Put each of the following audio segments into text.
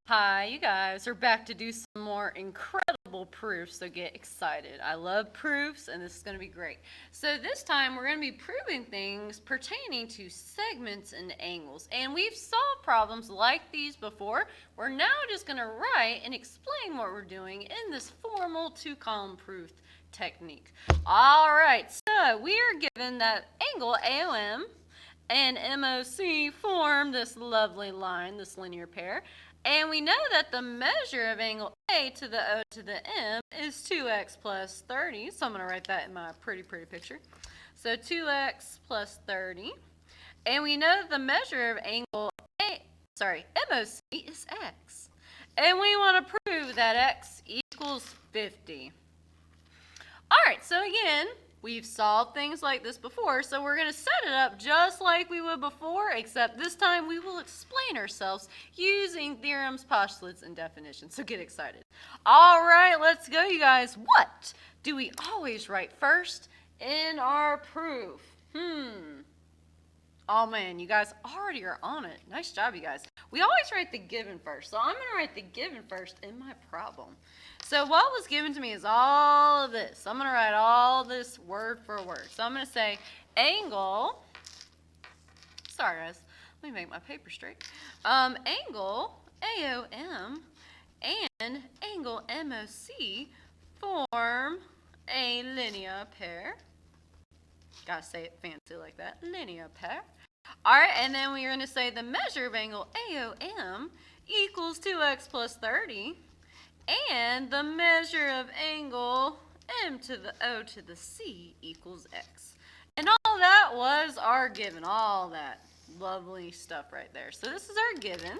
Hi, you guys are back to do some more incredible proofs, so get excited. I love proofs, and this is going to be great. So this time we're going to be proving things pertaining to segments and angles. And we've solved problems like these before. We're now just going to write and explain what we're doing in this formal two-column proof technique. All right, so we are given that angle AOM and MOC form this lovely line, this linear pair. And we know that the measure of angle A to the O to the M is 2x plus 30. So I'm going to write that in my pretty picture. So 2x plus 30. And we know that the measure of angle MOC is x. And we want to prove that x equals 50. All right, so again, we've solved things like this before, so we're going to set it up just like we would before, except this time we will explain ourselves using theorems, postulates, and definitions. So get excited. All right, let's go, you guys. What do we always write first in our proof? Oh man, you guys already are on it. Nice job, you guys. We always write the given first, so I'm going to write the given first in my problem. So what was given to me is all of this. I'm going to write all this word for word. So I'm going to say angle, sorry guys, let me make my paper straight. Angle AOM and angle MOC form a linear pair. Gotta say it fancy like that, linear pair. All right, and then we're going to say the measure of angle AOM equals 2x plus 30. And the measure of angle M to the O to the C equals X. And all that was our given, all that lovely stuff right there. So this is our given.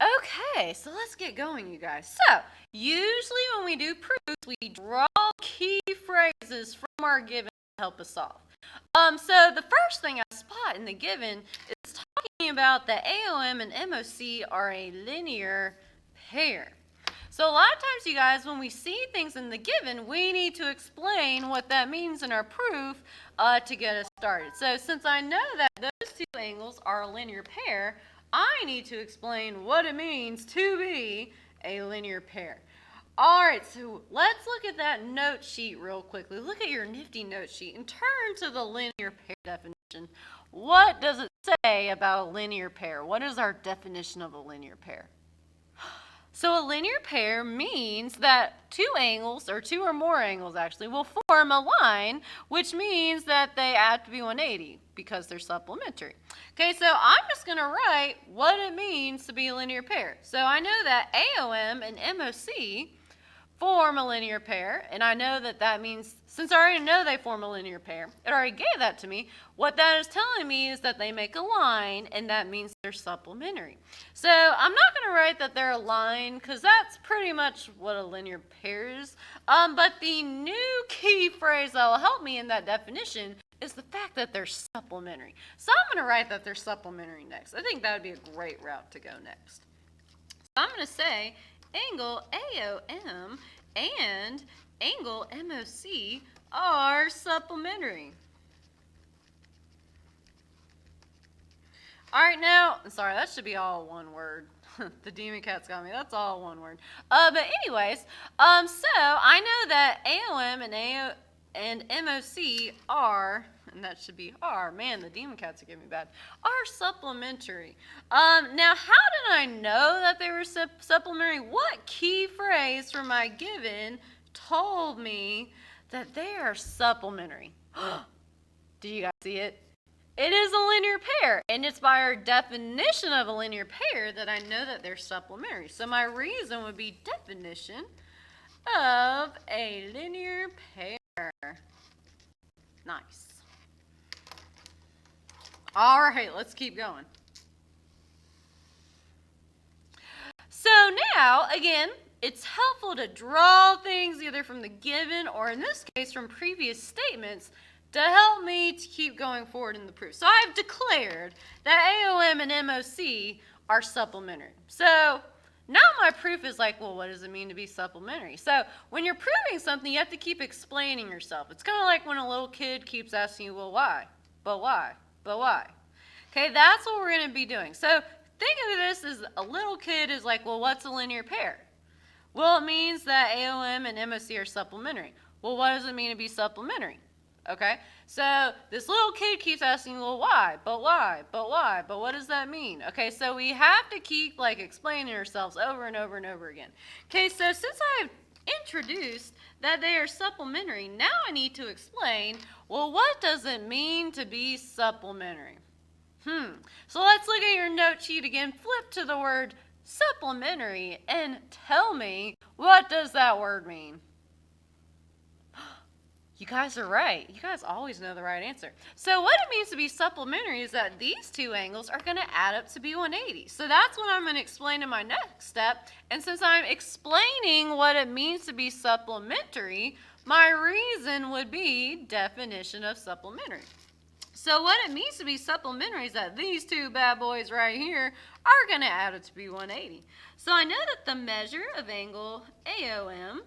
Okay, so let's get going, you guys. So usually when we do proofs, we draw key phrases from our given to help us solve. So the first thing I spot in the given is talking about that AOM and MOC are a linear pair. So a lot of times, you guys, when we see things in the given, we need to explain what that means in our proof to get us started. So since I know that those two angles are a linear pair, I need to explain what it means to be a linear pair. All right, so let's look at that note sheet real quickly. Look at your nifty note sheet and turn to the linear pair definition. What does it say about a linear pair? What is our definition of a linear pair? So a linear pair means that two angles, or two or more angles actually, will form a line, which means that they have to be 180 because they're supplementary. Okay, so I'm just going to write what it means to be a linear pair. So I know that AOM and MOC form a linear pair, and I know that that means, since I already know they form a linear pair, it already gave that to me, what that is telling me is that they make a line, and that means they're supplementary. So I'm not going to write that they're a line, because that's pretty much what a linear pair is, but the new key phrase that will help me in that definition is the fact that they're supplementary. So I'm going to write that they're supplementary next. I think that would be a great route to go next. So I'm going to say angle AOM and angle MOC are supplementary. All right, now, sorry, that should be all one word. The demon cat's got me. That's all one word. But anyways, so I know that AOM and MOC are, and that should be are, man, the demon cats are giving me bad, are supplementary. Now, how did I know that they were supplementary? What key phrase from my given told me that they are supplementary? Do you guys see it? It is a linear pair, and it's by our definition of a linear pair that I know that they're supplementary. So my reason would be definition of a linear pair. Nice. All right, let's keep going. So now, again, it's helpful to draw things either from the given or, in this case, from previous statements to help me to keep going forward in the proof. So I've declared that AOM and MOC are supplementary. So now my proof is like, well, what does it mean to be supplementary? So when you're proving something, you have to keep explaining yourself. It's kind of like when a little kid keeps asking you, well, why? But why? But why? Okay, that's what we're going to be doing. So think of this as a little kid is like, well, what's a linear pair? Well, it means that AOM and MOC are supplementary. Well, what does it mean to be supplementary? Okay, so this little kid keeps asking, well, why? But why? But why? But what does that mean? Okay, so we have to keep like explaining ourselves over and over and over again. Okay, so since I've introduced that they are supplementary, now I need to explain, well, what does it mean to be supplementary? So let's look at your note sheet again. Flip to the word supplementary and tell me, what does that word mean? You guys are right. You guys always know the right answer. So what it means to be supplementary is that these two angles are going to add up to be 180. So that's what I'm going to explain in my next step. And since I'm explaining what it means to be supplementary, my reason would be definition of supplementary. So what it means to be supplementary is that these two bad boys right here are going to add up to be 180. So I know that the measure of angle AOM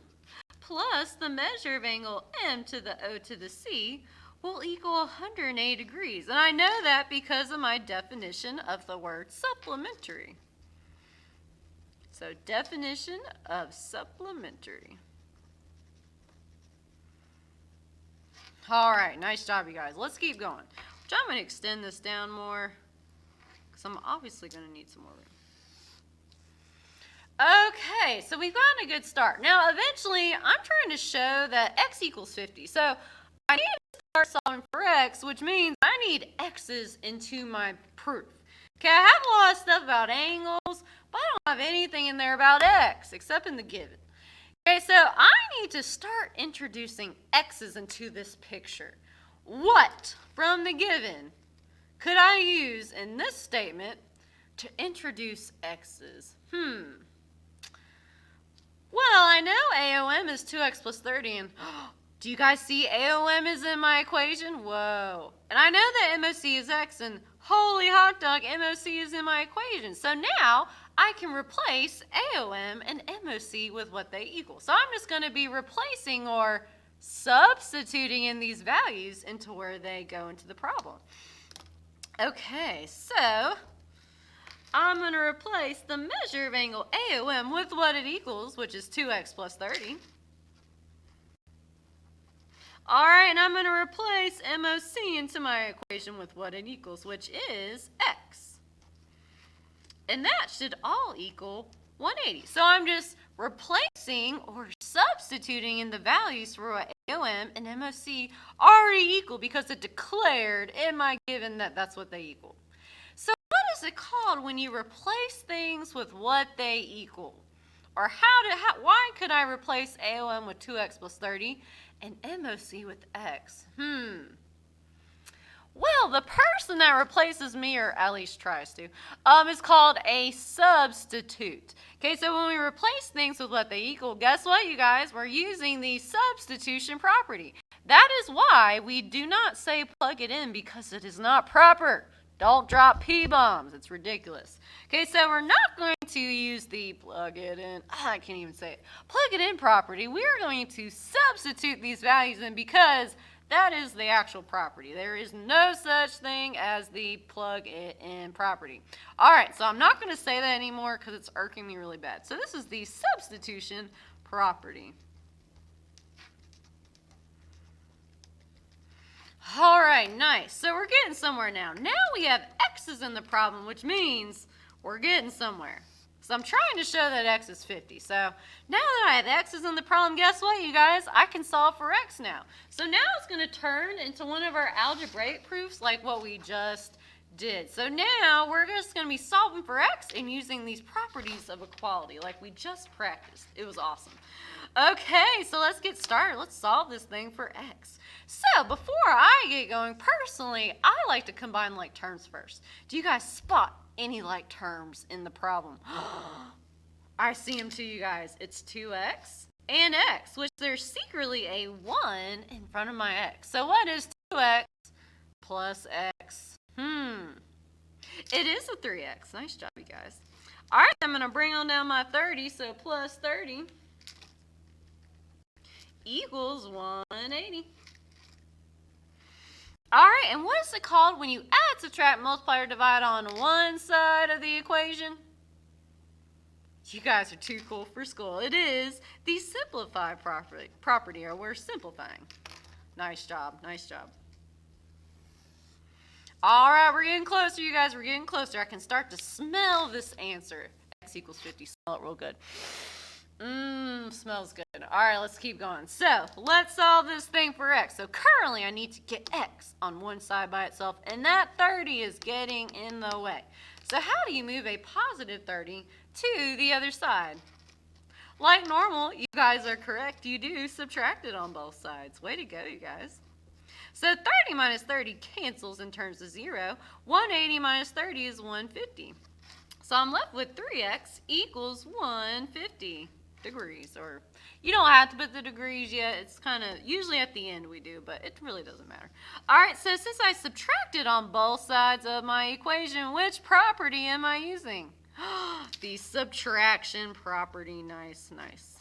plus the measure of angle M to the O to the C will equal 180 degrees. And I know that because of my definition of the word supplementary. So definition of supplementary. All right, nice job, you guys. Let's keep going. Which I'm going to extend this down more because I'm obviously going to need some more room. Okay, so we've gotten a good start. Now, eventually, I'm trying to show that x equals 50. So I need to start solving for x, which means I need x's into my proof. Okay, I have a lot of stuff about angles, but I don't have anything in there about x, except in the given. Okay, so I need to start introducing x's into this picture. What from the given could I use in this statement to introduce x's? Well, I know AOM is 2x plus 30, and do you guys see AOM is in my equation? Whoa. And I know that MOC is x, and holy hot dog, MOC is in my equation. So now I can replace AOM and MOC with what they equal. So I'm just going to be replacing or substituting in these values into where they go into the problem. Okay, so I'm going to replace the measure of angle AOM with what it equals, which is 2x plus 30. All right, and I'm going to replace MOC into my equation with what it equals, which is x. And that should all equal 180. So I'm just replacing or substituting in the values for what AOM and MOC already equal because it declared in my given that that's what they equal. So what is it called when you replace things with what they equal? Or why could I replace AOM with 2x plus 30 and MOC with x? Well, the person that replaces me, or at least tries to, is called a substitute. Okay, so when we replace things with what they equal, guess what, you guys? We're using the substitution property. That is why we do not say plug it in, because it is not proper. Don't drop P-bombs. It's ridiculous. Okay, so we're not going to use the plug it in. I can't even say it. Plug it in property. We're going to substitute these values in because that is the actual property. There is no such thing as the plug it in property. All right, so I'm not going to say that anymore because it's irking me really bad. So this is the substitution property. All right, nice. So we're getting somewhere now. Now we have x's in the problem, which means we're getting somewhere. So I'm trying to show that x is 50. So now that I have x's in the problem, guess what, you guys? I can solve for x now. So now it's going to turn into one of our algebraic proofs like what we just did. So now we're just going to be solving for x and using these properties of equality like we just practiced. It was awesome. Okay, so let's get started. Let's solve this thing for x. So before I get going, personally, I like to combine like terms first. Do you guys spot any like terms in the problem? I see them too, you guys. It's 2x and x, which there's secretly a 1 in front of my x. So what is 2x plus x? It is a 3x. Nice job, you guys. All right, I'm going to bring on down my 30, so plus 30 equals 180. All right, and what is it called when you add, subtract, multiply, or divide on one side of the equation? You guys are too cool for school. It is the simplify property, or we're simplifying. Nice job, nice job. All right, we're getting closer, you guys. We're getting closer. I can start to smell this answer. X equals 50. Smell it real good. Smells good. All right, let's keep going. So let's solve this thing for x. So currently I need to get x on one side by itself, and that 30 is getting in the way. So how do you move a positive 30 to the other side? Like normal, you guys are correct. You do subtract it on both sides. Way to go, you guys. So 30 minus 30 cancels and turns to 0. 180 minus 30 is 150. So I'm left with 3x equals 150 degrees. Or you don't have to put the degrees yet. It's kind of, usually at the end we do, but it really doesn't matter. All right, so since I subtracted on both sides of my equation, which property am I using? The subtraction property. Nice, nice.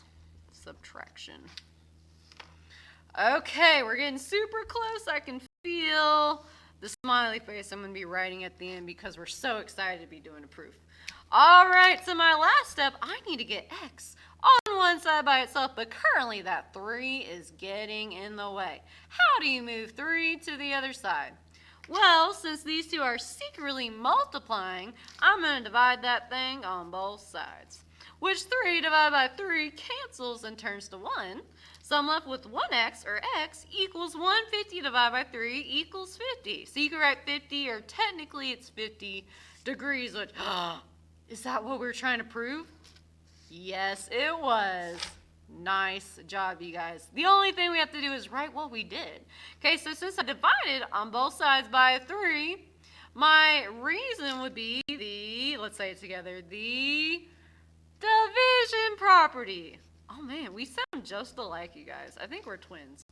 Subtraction. Okay, we're getting super close. I can feel the smiley face I'm going to be writing at the end because we're so excited to be doing a proof. All right, so my last step, I need to get x on one side by itself, but currently that 3 is getting in the way. How do you move 3 to the other side? Well, since these two are secretly multiplying, I'm going to divide that thing on both sides. Which 3 divided by 3 cancels and turns to 1. So I'm left with 1x, or x, equals 150 divided by 3 equals 50. So you can write 50, or technically it's 50 degrees, which, is that what we're trying to prove? Yes, it was. Nice job, you guys. The only thing we have to do is write what we did. Okay, so since I divided on both sides by 3, my reason would be the, let's say it together, the division property. Oh man, we sound just alike, you guys. I think we're twins.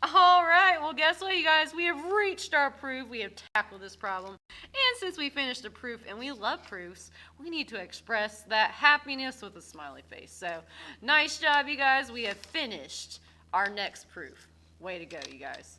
All right, well, guess what, you guys? We have reached our proof. We have tackled this problem. And since we finished the proof, and we love proofs, we need to express that happiness with a smiley face. So, nice job, you guys. We have finished our next proof. Way to go, you guys.